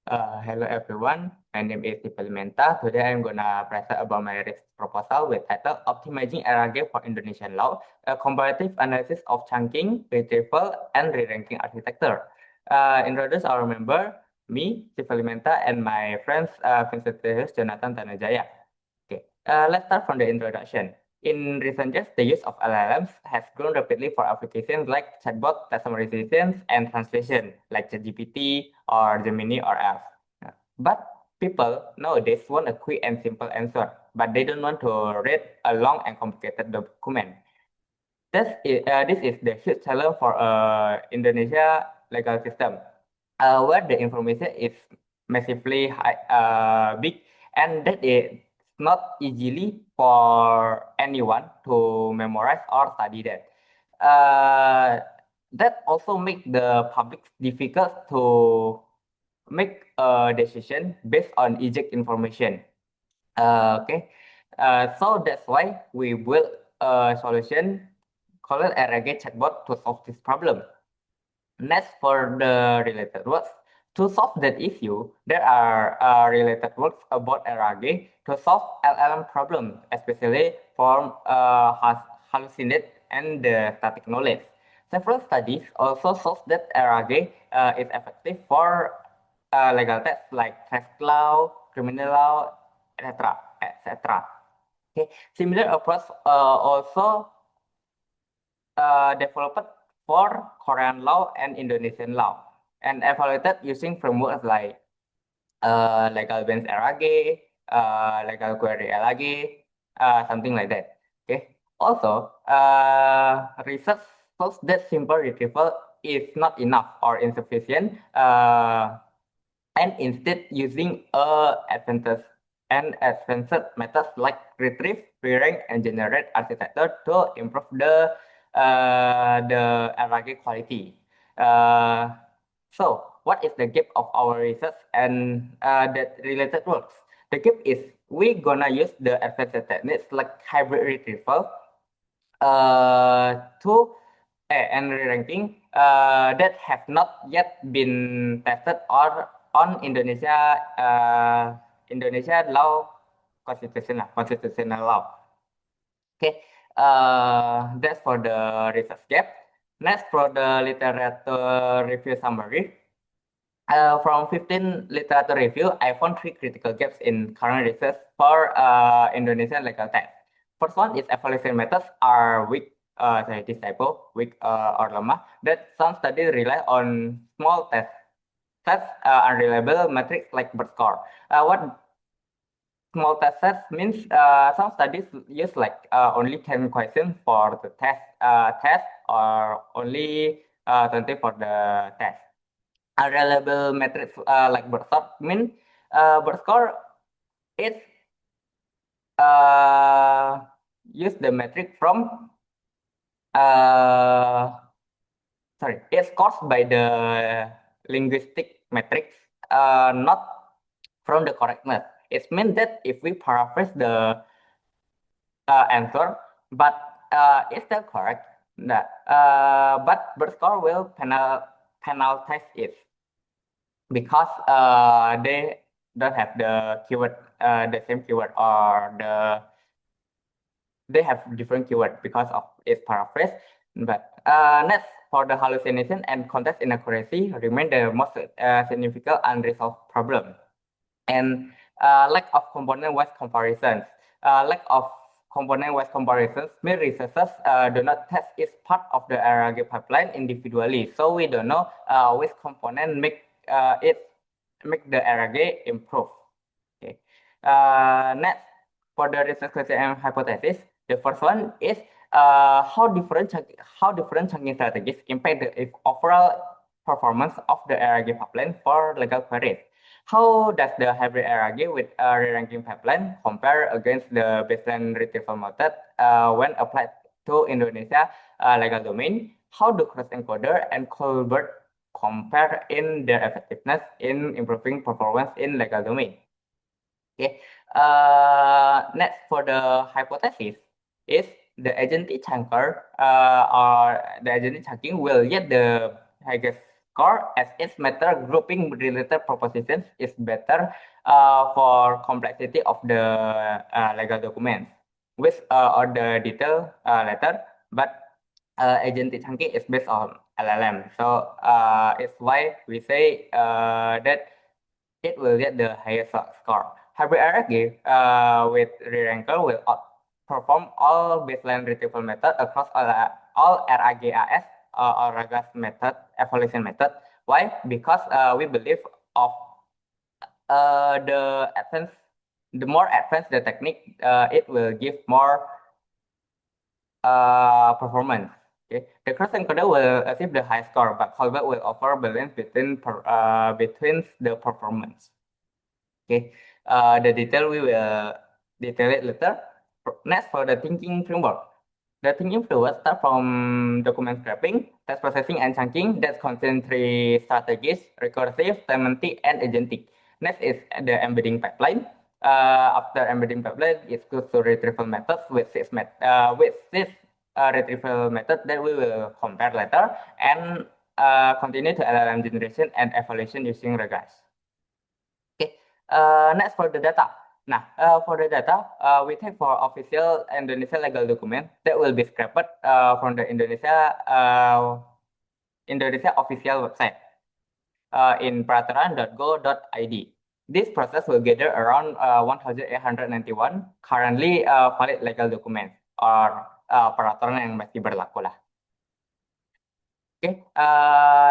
Hello everyone, my name is Tiffany Menta. Today I'm gonna present about my research proposal with title Optimizing RAG for Indonesian Law, a comparative analysis of chunking, retrieval, and re-ranking architecture. Introduce our member, me, Tiffany Menta, and my friends Vincent Tejas, Jonathan Tanajaya. Okay, let's start from the introduction. In recent years, the use of LLMs has grown rapidly for applications like chatbot, text summarization, and translation, like ChatGPT or Gemini or else. But people nowadays want a quick and simple answer, but they don't want to read a long and complicated document. This is the huge challenge for Indonesia legal system, where the information is massively big, and that is not easily for anyone to memorize or study that. Uh, that also make the public difficult to make a decision based on exact information. Okay, so that's why we built a solution called RAG chatbot to solve this problem. Next, for the related works, to solve that issue, there are related works about RAG to solve LLM problems, especially for hallucinate and the static knowledge. Several studies also show that RAG is effective for legal tests like tax law, criminal law, etc. etc. Okay. Similar approach also developed for Korean law and Indonesian law and evaluated using frameworks like legal bench RAG, legal query LAG, something like that. Okay. Also, research shows that simple retrieval is not enough or insufficient, and instead using advanced methods like retrieve, re-rank, and generate architecture to improve the RAG quality. Uh, so, what is the gap of our research and that related works? The gap is we gonna use the advanced techniques like hybrid retrieval to and re-ranking that have not yet been tested or on Indonesia law constitutional law. Okay, that's for the research gap. Next, for the literature review summary. From 15 literature review, I found three critical gaps in current research for Indonesian legal text. First one is evaluation methods are weak, sorry, this typo, weak or lemah. That some studies rely on small sets, unreliable metrics like bird score. What small test sets means some studies use like only 10 questions for the test or only 20 for the test. Unreliable metrics like bird score mean bird score is uh, use the metric from uh, sorry, it's caused by the linguistic metrics, not from the correctness. It means that if we paraphrase the answer, but it's still correct, but bird score will penalize it because they don't have the keyword, the same keyword, or they have different keyword because of its paraphrase. But next, for the hallucination and context inaccuracy remain the most significant unresolved problem. And lack of component-wise comparisons. Lack of component-wise comparisons mean researchers do not test each part of the RAG pipeline individually. So we don't know which component make the RAG improve. Okay. Next, for the research question and hypothesis, the first one is how different chunking strategies impact the overall performance of the RAG pipeline for legal queries. How does the hybrid RAG with a re-ranking pipeline compare against the baseline retrieval method when applied to Indonesia legal domain? How do cross-encoder and Colbert compare in their effectiveness in improving performance in legal domain? Okay. Next, for the hypothesis is the agentic chunker or the agentic chunking will get the highest score, as its method grouping related propositions is better for complexity of the legal documents, with or the detail later, but agentic chunking is based on LLM. So it's why we say that it will get the highest score. Hybrid RAG with re-ranker will outperform all baseline retrieval method across all RAGAS or RAGAS method, evaluation method. Why? Because we believe of the more advanced the technique, it will give more performance. Okay, the cross encoder will achieve the high score, but however will offer balance between the performance. Okay, the detail we will detail it later. Next, for the thinking framework. The thinking framework starts from document scraping, text processing, and chunking that contain three strategies: recursive, semantic, and agentic. Next is the embedding pipeline. After embedding pipeline, it goes to retrieval methods with six retrieval method that we will compare later, and continue to LLM generation and evaluation using RAGAS. Okay, next for the data. Nah, for the data, we take for official Indonesia legal document that will be scraped from the Indonesia official website in peraturan.go.id. This process will gather around 1,891 currently valid legal documents or peraturan yang masih berlaku lah. Okay,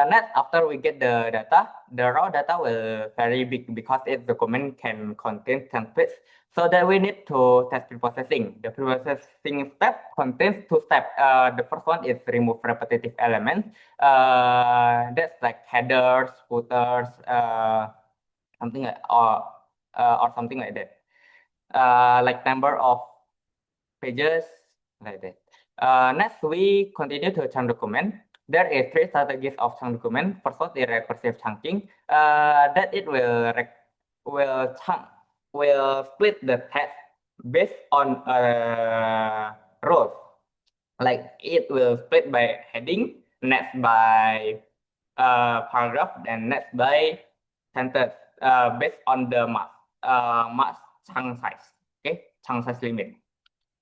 next after we get the data, the raw data will very big because its document can contain templates. So that we need to test preprocessing. The preprocessing step contains two steps. The first one is remove repetitive elements. That's like headers, footers, something like or something like that. Like number of pages like that. Next, we continue to chunk document. There is three strategies of chunk document. First one is recursive chunking. That it will split the text based on rows. Like it will split by heading, next by paragraph, and next by sentence based on the max chunk size. Okay, chunk size limit.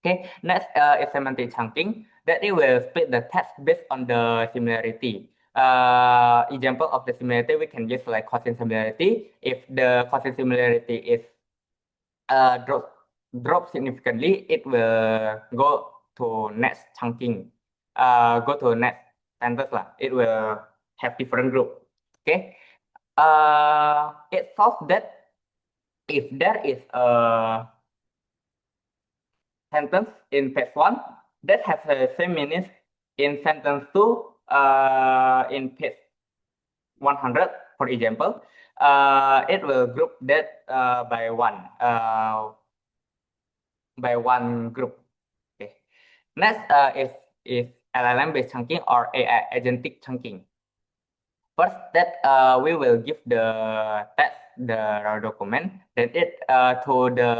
Okay, next is semantic chunking, that it will split the text based on the similarity. Example of the similarity, we can use like quotient similarity. If the quotient similarity is drop significantly, it will go to next chunking, go to next sentence lah. It will have different group. Okay, it solves that if there is a sentence in page 1 that has the same meaning in sentence 2 in page 100, for example, it will group that by one group. Okay. Next is LLM based chunking or AI agentic chunking. First, that we will give the text, the raw document, then it to the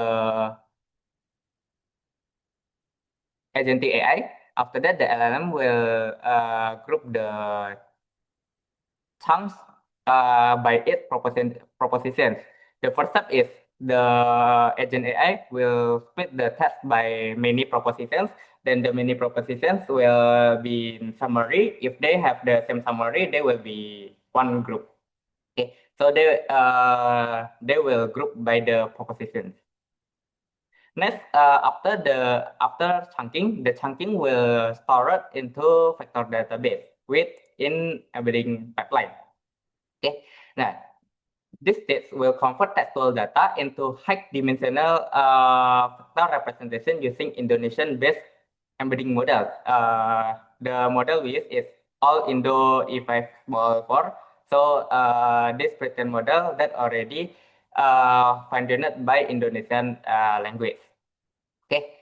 agentic AI. After that, the LLM will group the chunks by its propositions. The first step is the agent AI will split the text by many propositions. Then the many propositions will be in summary. If they have the same summary, they will be one group. Okay, so they will group by the propositions. Next, after chunking, the chunking will store it into vector database within embedding pipeline. Okay, now this stage will convert textual data into high-dimensional vector representation using Indonesian-based embedding model. The model we use is all Indo E5-4. So this pretend model that already founded by Indonesian language. Okay,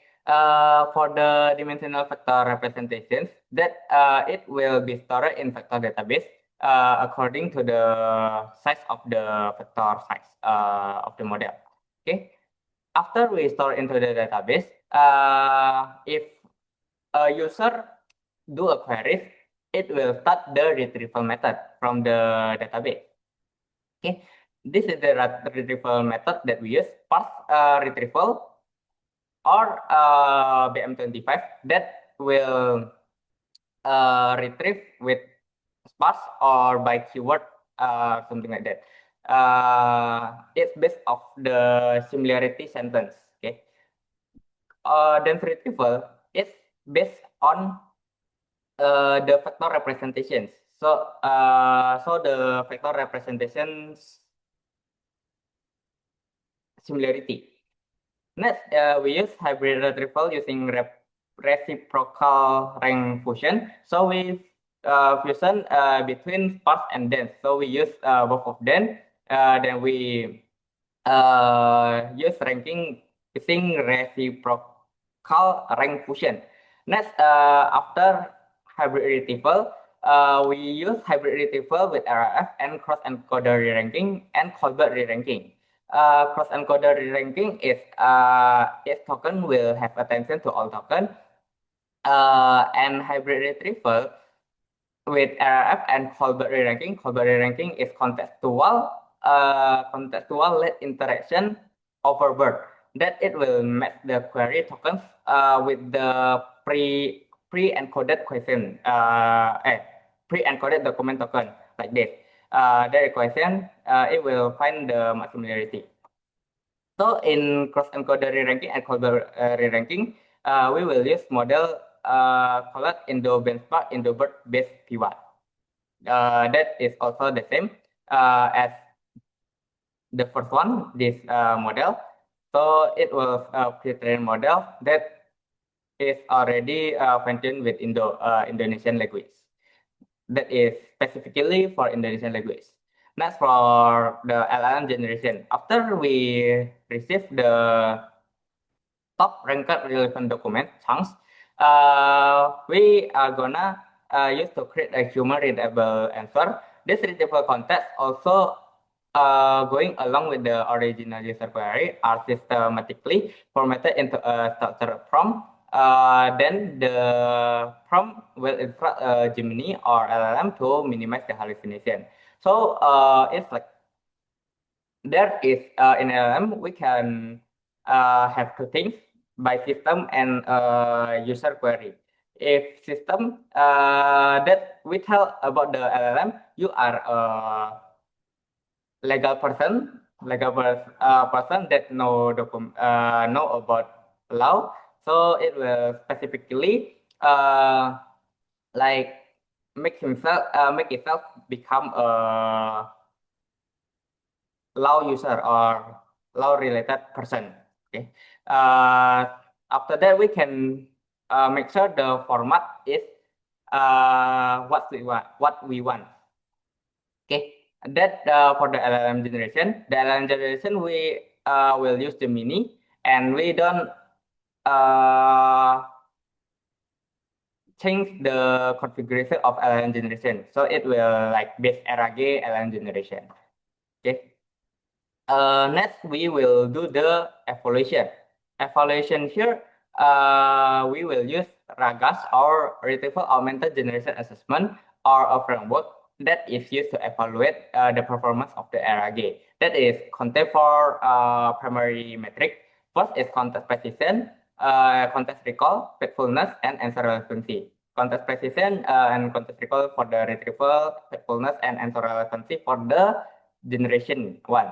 for the dimensional vector representations, that it will be stored in vector database according to the size of the vector size of the model. Okay, after we store into the database, if a user do a query, it will start the retrieval method from the database. Okay, this is the retrieval method that we use, parse retrieval or BM25 that will retrieve with sparse or by keyword, something like that. It's based off the similarity sentence. Okay, dense retrieval is based on the vector representations. So the vector representations similarity. Next, we use hybrid retrieval using reciprocal rank fusion. So we fusion between sparse and dense. So we use both of them. Then we use ranking using reciprocal rank fusion. Next, after hybrid retrieval, we use hybrid retrieval with RRF and cross-encoder re-ranking and Colbert re-ranking. Cross-encoder re-ranking is each token will have attention to all token, and hybrid retrieval with RRF and Colbert re-ranking. Colbert re-ranking is contextual lead interaction over BERT, that it will match the query tokens with the pre-encoded question, pre-encoded document token like this. The equation, it will find the similarity. So in cross-encoder re-ranking and Colbert re-ranking, we will use model called Indo-Benchmark Indo-BERT-based PWAT. That is also the same as the first one, this model. So it was a pre-trained model that is already fine-tuned with Indonesian language. That is specifically for Indonesian language. Next, for the LLM generation. After we receive the top ranked relevant document chunks, we are gonna use to create a human readable answer. This retrieval context also going along with the original user query are systematically formatted into a structured prompt. Then the prompt will instruct Gemini or LLM to minimize the hallucination. So it's like there is in LLM we can have two things, by system and user query. If system that we tell about the LLM, you are a legal person, person that know about law. So it will specifically like make itself become a law user or law related person. Okay. After that, we can make sure the format is what we want. Okay. That for the LLM generation. The LLM generation we will use the mini, and we don't change the configuration of LLM generation. So it will like base RAG LLM generation. Okay. Next, we will do the evaluation. Evaluation here, we will use RAGAS or Retrieval Augmented Generation Assessment, or a framework that is used to evaluate the performance of the RAG. That is contain for primary metric. First is context precision, context recall, faithfulness, and answer relevancy. Context precision and context recall for the retrieval, faithfulness, and answer relevancy for the generation one.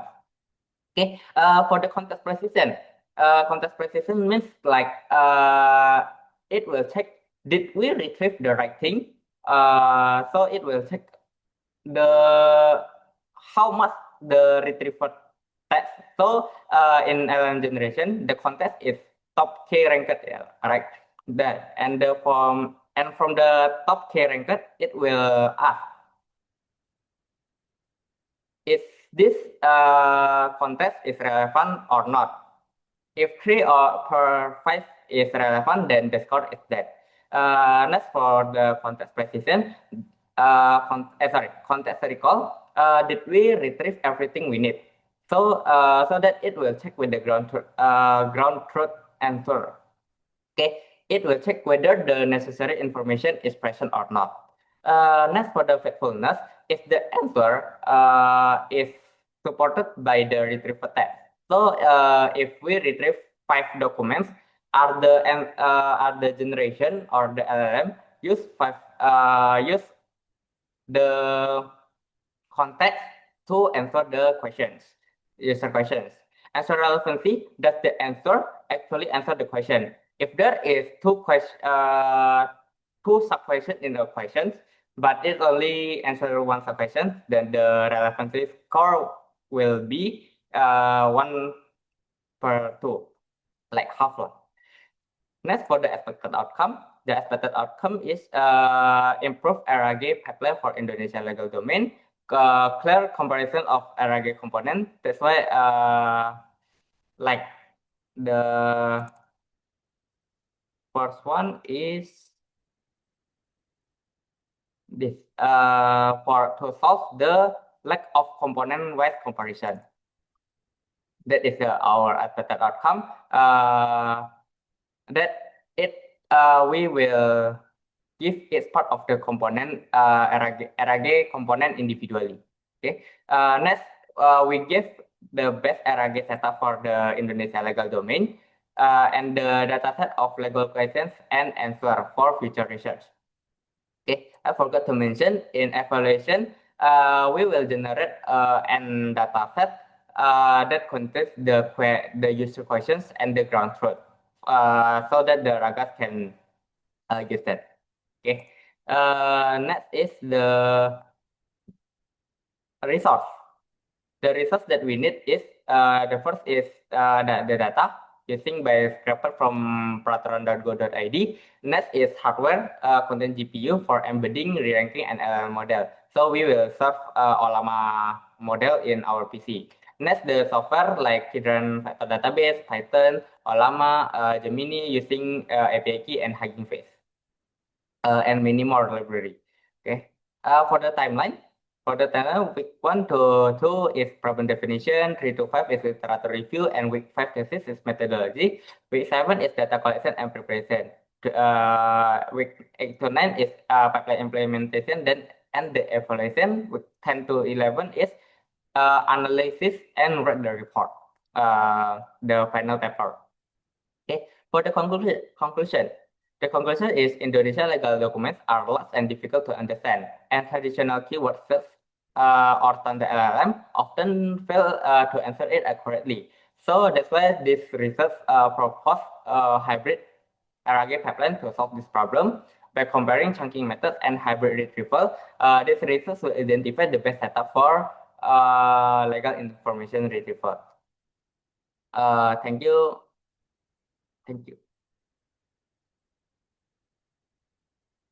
Okay, for the context precision means like it will check, did we retrieve the right thing? So it will check the how much the retrieval text. So in LLM generation, the context is top K ranked, right? That and from the top K ranked, it will ask, is this context is relevant or not? If 3 or per 5 is relevant, then the score is that. Next, for the context precision, context recall, did we retrieve everything we need? So that it will check with the ground truth answer. Okay, it will check whether the necessary information is present or not. Next, for the faithfulness, if the answer is supported by the retrieval test. So if we retrieve 5 documents, are the generation or the LLM use the context to answer the user questions. Answer relevancy, does the answer actually answer the question? If there is two sub questions in the questions, but it only answer one sub question, then the relevancy score will be 1/2, like half one. Next, for the expected outcome, the expected outcome is improved RAG pipeline for Indonesia legal domain, clear comparison of RAG component. That's why, like the first one is this for to solve the lack of component-wise comparison. That is our expected outcome. That it we will give each part of the component RAG component individually. Okay. Next, we give the best RAG setup for the Indonesia legal domain and the dataset of legal questions and answer for future research. Okay, I forgot to mention in evaluation, we will generate an dataset that contains the user questions and the ground truth, so that the RAGas can use that. Okay. Next is the resource. The resource that we need is the first is the data using by scraper from peraturan.go.id. Next is hardware, content GPU for embedding, re-ranking, and LLM model. So we will serve Ollama model in our PC. Next, the software like Hidden Vector Database, Python, Ollama, Gemini using API key and Hugging Face, and many more library. Okay. For the timeline, week 1 to 2 is problem definition, 3 to 5 is literature review, and week 5 to 6 is methodology. Week 7 is data collection and preparation. Week 8 to 9 is pipeline implementation, and the evaluation. Week 10 to 11 is analysis and read the report, the final paper. Okay, for the conclusion, the conclusion is Indonesia legal documents are large and difficult to understand, and traditional keyword search or standard LLM often fail to answer it accurately. So that's why this research proposed hybrid RAG pipeline to solve this problem. By comparing chunking methods and hybrid retrieval, this research will identify the best setup for legal information retrieval. Thank you. Thank you.